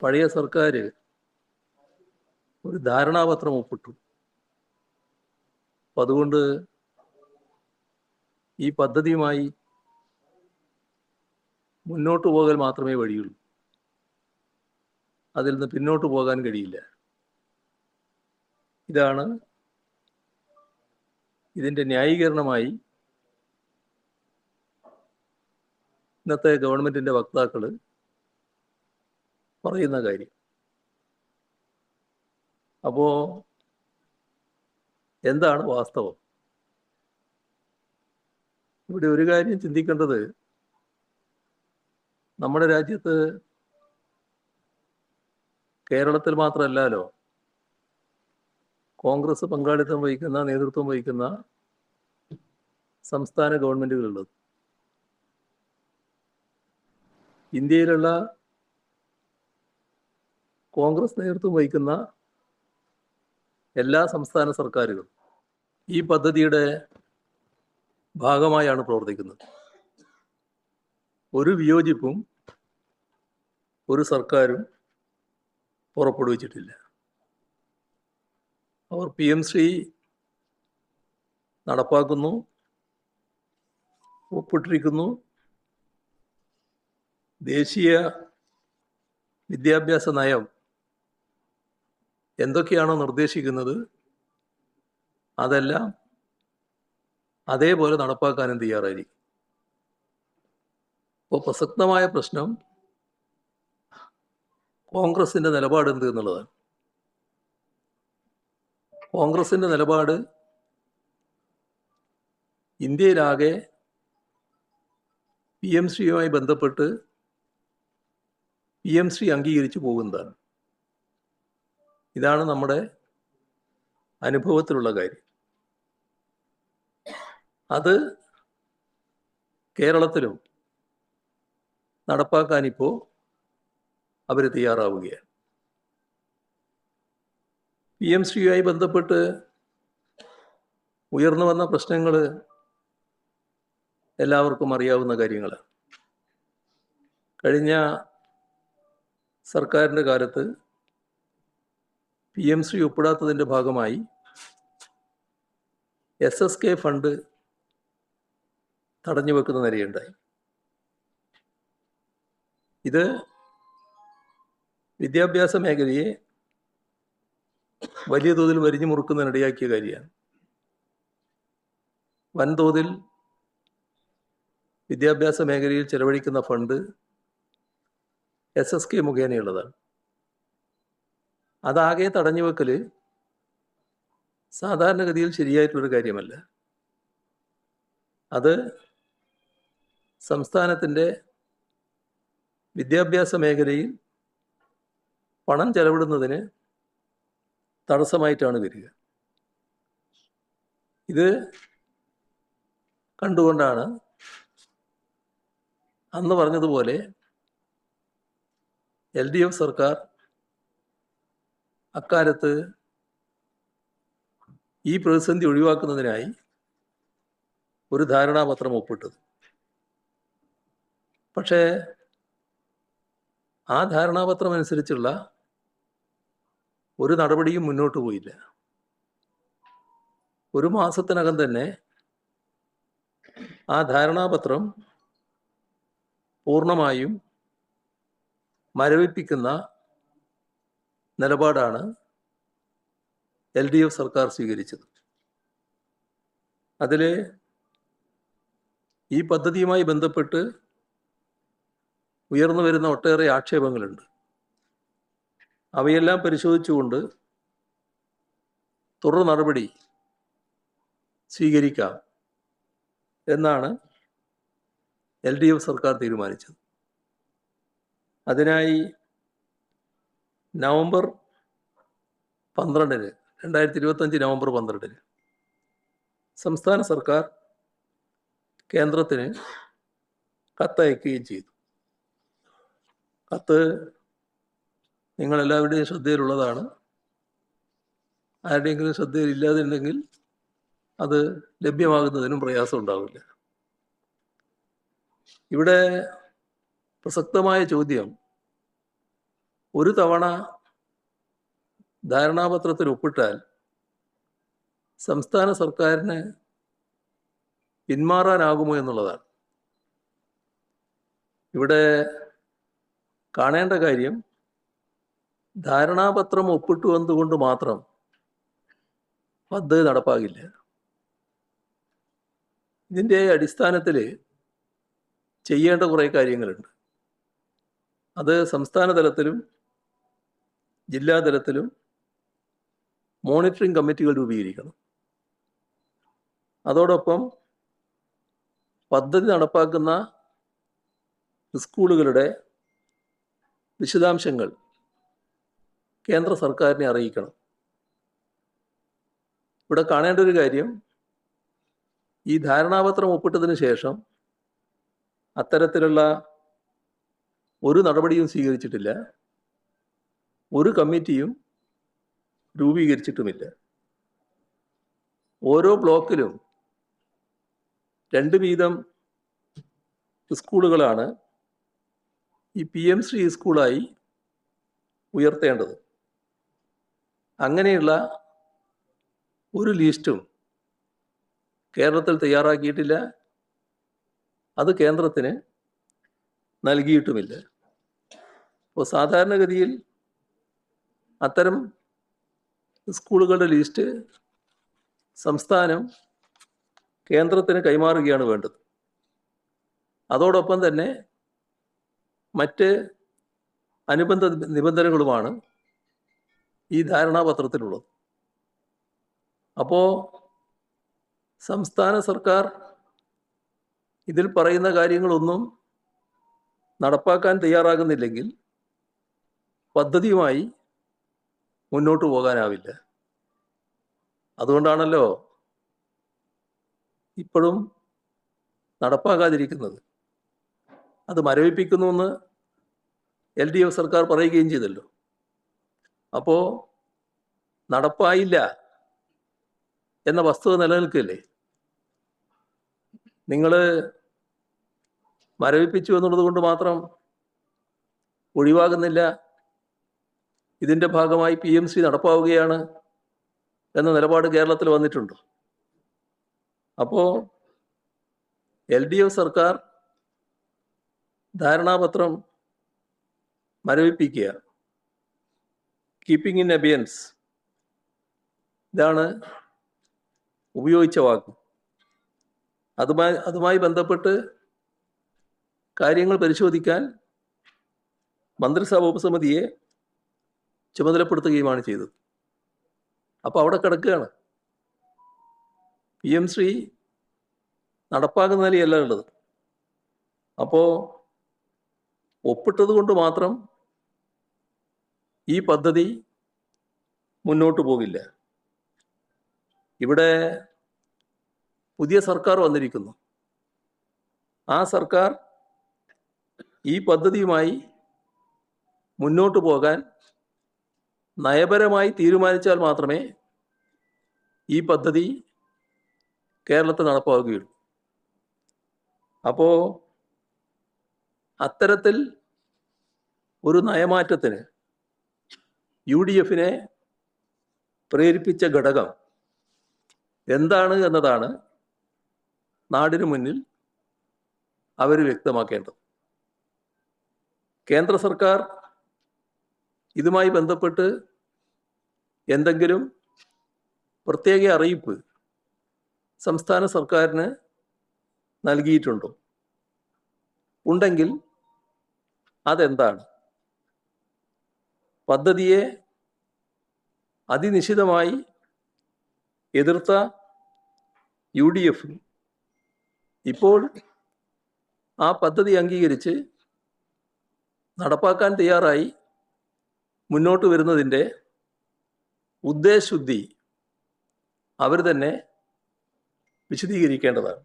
പഴയ സർക്കാർ ഒരു ധാരണാപത്രം ഒപ്പിട്ടു. അപ്പം അതുകൊണ്ട് ഈ പദ്ധതിയുമായി മുന്നോട്ട് പോകൽ മാത്രമേ വഴിയുള്ളൂ. അതിൽ നിന്ന് പിന്നോട്ട് പോകാൻ കഴിയില്ല. ഇതാണ് ഇതിൻ്റെ ന്യായീകരണമായി ഇന്നത്തെ ഗവൺമെൻറ്റിൻ്റെ വക്താക്കൾ പറയുന്ന കാര്യം. അപ്പോൾ എന്താണ് വാസ്തവം? ഇവിടെ ഒരു കാര്യം ചിന്തിക്കേണ്ടത്, നമ്മുടെ രാജ്യത്ത് കേരളത്തിൽ മാത്രമല്ലല്ലോ കോൺഗ്രസ് പങ്കാളിത്തം വഹിക്കുന്ന, നേതൃത്വം വഹിക്കുന്ന സംസ്ഥാന ഗവൺമെൻറ്റുകളുള്ളത്. ഇന്ത്യയിലുള്ള കോൺഗ്രസ് നേതൃത്വം വഹിക്കുന്ന എല്ലാ സംസ്ഥാന സർക്കാരുകളും ഈ പദ്ധതിയുടെ ഭാഗമായാണ് പ്രവർത്തിക്കുന്നത്. ഒരു വിയോജിപ്പും ഒരു സർക്കാരും പുറപ്പെടുവിച്ചിട്ടില്ല. അവർ PM-ശ്രീ നടപ്പാക്കുന്നു, ഒപ്പിട്ടിരിക്കുന്നു. ദേശീയ വിദ്യാഭ്യാസ നയം എന്തൊക്കെയാണോ നിർദ്ദേശിക്കുന്നത് അതെല്ലാം അതേപോലെ നടപ്പാക്കാനും തയ്യാറായിരിക്കും. അപ്പോൾ പ്രസക്തമായ പ്രശ്നം കോൺഗ്രസിൻ്റെ നിലപാട് എന്ത് എന്നുള്ളതാണ്. കോൺഗ്രസിൻ്റെ നിലപാട് ഇന്ത്യയിലാകെ PM-ശ്രീയുമായി ബന്ധപ്പെട്ട് PM-ശ്രീ അംഗീകരിച്ചു പോകുന്നതാണ്. ഇതാണ് നമ്മുടെ അനുഭവത്തിലുള്ള കാര്യം. അത് കേരളത്തിലും നടപ്പാക്കാനിപ്പോൾ അവർ തയ്യാറാവുകയാണ്. PM-ശ്രീയുമായി ബന്ധപ്പെട്ട് ഉയർന്നു വന്ന പ്രശ്നങ്ങൾ എല്ലാവർക്കും അറിയാവുന്ന കാര്യങ്ങളാണ്. കഴിഞ്ഞ സർക്കാരിൻ്റെ കാലത്ത് PM-ശ്രീ ഒപ്പിടാത്തതിൻ്റെ ഭാഗമായി SSK ഫണ്ട് തടഞ്ഞു വെക്കുന്ന നിലയുണ്ടായി. ഇത് വിദ്യാഭ്യാസ മേഖലയെ വലിയ തോതിൽ വരിഞ്ഞു മുറുക്കുന്നതിനിടയാക്കിയ കാര്യമാണ്. വൻതോതിൽ വിദ്യാഭ്യാസ മേഖലയിൽ ചെലവഴിക്കുന്ന ഫണ്ട് SSK മുഖേനയുള്ളതാണ്. അതാകെ തടഞ്ഞു വെക്കൽ സാധാരണഗതിയിൽ ശരിയായിട്ടുള്ളൊരു കാര്യമല്ല. അത് സംസ്ഥാനത്തിൻ്റെ വിദ്യാഭ്യാസ മേഖലയിൽ പണം ചെലവിടുന്നതിന് തടസ്സമായിട്ടാണ് വരിക. ഇത് കണ്ടുകൊണ്ടാണ് അന്ന് പറഞ്ഞതുപോലെ LDF സർക്കാർ അക്കാലത്ത് ഈ പ്രതിസന്ധി ഒഴിവാക്കുന്നതിനായി ഒരു ധാരണാപത്രം ഒപ്പിട്ടത്. പക്ഷേ ആ ധാരണാപത്രം അനുസരിച്ചുള്ള ഒരു നടപടിയും മുന്നോട്ട് പോയില്ല. ഒരു മാസത്തിനകം തന്നെ ആ ധാരണാപത്രം പൂർണ്ണമായും മരവിപ്പിക്കുന്ന നിലപാടാണ് LDF സർക്കാർ സ്വീകരിച്ചത്. അതിൽ ഈ പദ്ധതിയുമായി ബന്ധപ്പെട്ട് ഉയർന്നു വരുന്ന ഒട്ടേറെ ആക്ഷേപങ്ങളുണ്ട്. അവയെല്ലാം പരിശോധിച്ചുകൊണ്ട് തുടർ നടപടി സ്വീകരിക്കാം എന്നാണ് LDF സർക്കാർ തീരുമാനിച്ചത്. അതിനായി നവംബർ 12, 2025 നവംബർ 12 സംസ്ഥാന സർക്കാർ കേന്ദ്രത്തിന് കത്തയക്കുകയും ചെയ്തു. കത്ത് നിങ്ങളെല്ലാവരുടെയും ശ്രദ്ധയിലുള്ളതാണ്. ആരുടെയെങ്കിലും ശ്രദ്ധയിലില്ലാതിരുന്നെങ്കിൽ അത് ലഭ്യമാകുന്നതിനും പ്രയാസം ഉണ്ടാവില്ല. ഇവിടെ പ്രസക്തമായ ചോദ്യം ഒരു തവണ ധാരണാപത്രത്തിൽ ഒപ്പിട്ടാൽ സംസ്ഥാന സർക്കാരിന് പിന്മാറാനാകുമോ എന്നുള്ളതാണ്. ഇവിടെ കാണേണ്ട കാര്യം, ധാരണാപത്രം ഒപ്പിട്ടു വന്നുകൊണ്ട് മാത്രം പദ്ധതി നടപ്പാകില്ല. ഇതിൻ്റെ അടിസ്ഥാനത്തിൽ ചെയ്യേണ്ട കുറേ കാര്യങ്ങളുണ്ട്. അത് സംസ്ഥാന തലത്തിലും ജില്ലാ തലത്തിലും മോണിറ്ററിംഗ് കമ്മിറ്റികൾ രൂപീകരിക്കണം. അതോടൊപ്പം പദ്ധതി നടപ്പാക്കുന്ന സ്കൂളുകളുടെ വിശദാംശങ്ങൾ കേന്ദ്ര സർക്കാരിനെ അറിയിക്കണം. ഇവിടെ കാണേണ്ട ഒരു കാര്യം, ഈ ധാരണാപത്രം ഒപ്പിട്ടതിന് ശേഷം അത്തരത്തിലുള്ള ഒരു നടപടിയും സ്വീകരിച്ചിട്ടില്ല, ഒരു കമ്മിറ്റിയും രൂപീകരിച്ചിട്ടുമില്ല. ഓരോ ബ്ലോക്കിലും 2 വീതം സ്കൂളുകളാണ് ഈ PM ശ്രീ സ്കൂളായി ഉയർത്തേണ്ടത്. അങ്ങനെയുള്ള ഒരു ലിസ്റ്റും കേരളത്തിൽ തയ്യാറാക്കിയിട്ടില്ല, അത് കേന്ദ്രത്തിന് നൽകിയിട്ടുമില്ല. അപ്പോൾ സാധാരണഗതിയിൽ അത്തരം സ്കൂളുകളുടെ ലിസ്റ്റ് സംസ്ഥാനം കേന്ദ്രത്തിന് കൈമാറുകയാണ് വേണ്ടത്. അതോടൊപ്പം തന്നെ മറ്റ് അനുബന്ധ നിബന്ധനകളുമാണ് ഈ ധാരണാപത്രത്തിലുള്ളത്. അപ്പോൾ സംസ്ഥാന സർക്കാർ ഇതിൽ പറയുന്ന കാര്യങ്ങളൊന്നും നടപ്പാക്കാൻ തയ്യാറാകുന്നില്ലെങ്കിൽ പദ്ധതിയുമായി മുന്നോട്ട് പോകാനാവില്ല. അതുകൊണ്ടാണല്ലോ ഇപ്പോഴും നടപ്പാകാതിരിക്കുന്നത്. അത് മരവിപ്പിക്കുന്നു എന്ന് LDF സർക്കാർ പറയുകയും ചെയ്തല്ലോ. അപ്പോൾ നടപ്പായില്ല എന്ന വസ്തുത നിലനിൽക്കില്ലേ? നിങ്ങൾ മരവിപ്പിച്ചു എന്നുള്ളത് കൊണ്ട് മാത്രം ഒഴിവാകുന്നില്ല, ഇതിൻ്റെ ഭാഗമായി PMC നടപ്പാവുകയാണ് എന്ന നിലപാട് കേരളത്തിൽ വന്നിട്ടുണ്ട്. അപ്പോൾ LDF സർക്കാർ ധാരണാപത്രം മരവിപ്പിക്കുക, കീപ്പിംഗ് ഇൻ അബിയൻസ്, ഇതാണ് ഉപയോഗിച്ച വാക്ക്. അതുമായി ബന്ധപ്പെട്ട് കാര്യങ്ങൾ പരിശോധിക്കാൻ മന്ത്രിസഭ ഉപസമിതിയെ ചുമതലപ്പെടുത്തുകയുമാണ് ചെയ്തത്. അപ്പോൾ അവിടെ കിടക്കുകയാണ്. PM ശ്രീ നടപ്പാക്കുന്ന നിലയല്ല ഉള്ളത്. അപ്പോൾ ഒപ്പിട്ടത് കൊണ്ട് മാത്രം ഈ പദ്ധതി മുന്നോട്ട് പോകില്ല. ഇവിടെ പുതിയ സർക്കാർ വന്നിരിക്കുന്നു. ആ സർക്കാർ ഈ പദ്ധതിയുമായി മുന്നോട്ട് പോകാൻ നയപരമായി തീരുമാനിച്ചാൽ മാത്രമേ ഈ പദ്ധതി കേരളത്തിൽ നടപ്പാവുകയുള്ളൂ. അപ്പോൾ അത്തരത്തിൽ ഒരു നയമാറ്റത്തിന് UDF-നെ പ്രേരിപ്പിച്ച ഘടകം എന്താണ് എന്നതാണ് നാടിനു മുന്നിൽ അവർ വ്യക്തമാക്കേണ്ടത്. കേന്ദ്ര സർക്കാർ ഇതുമായി ബന്ധപ്പെട്ട് എന്തെങ്കിലും പ്രത്യേക അറിയിപ്പ് സംസ്ഥാന സർക്കാരിന് നൽകിയിട്ടുണ്ടോ? ഉണ്ടെങ്കിൽ അതെന്താണ്? പദ്ധതിയെ അതിനിശിതമായി എതിർത്ത UDF ഇപ്പോൾ ആ പദ്ധതി അംഗീകരിച്ച് നടപ്പാക്കാൻ തയ്യാറായി മുന്നോട്ട് വരുന്നതിൻ്റെ ഉദ്ദേശശുദ്ധി അവർ തന്നെ വിശദീകരിക്കേണ്ടതാണ്.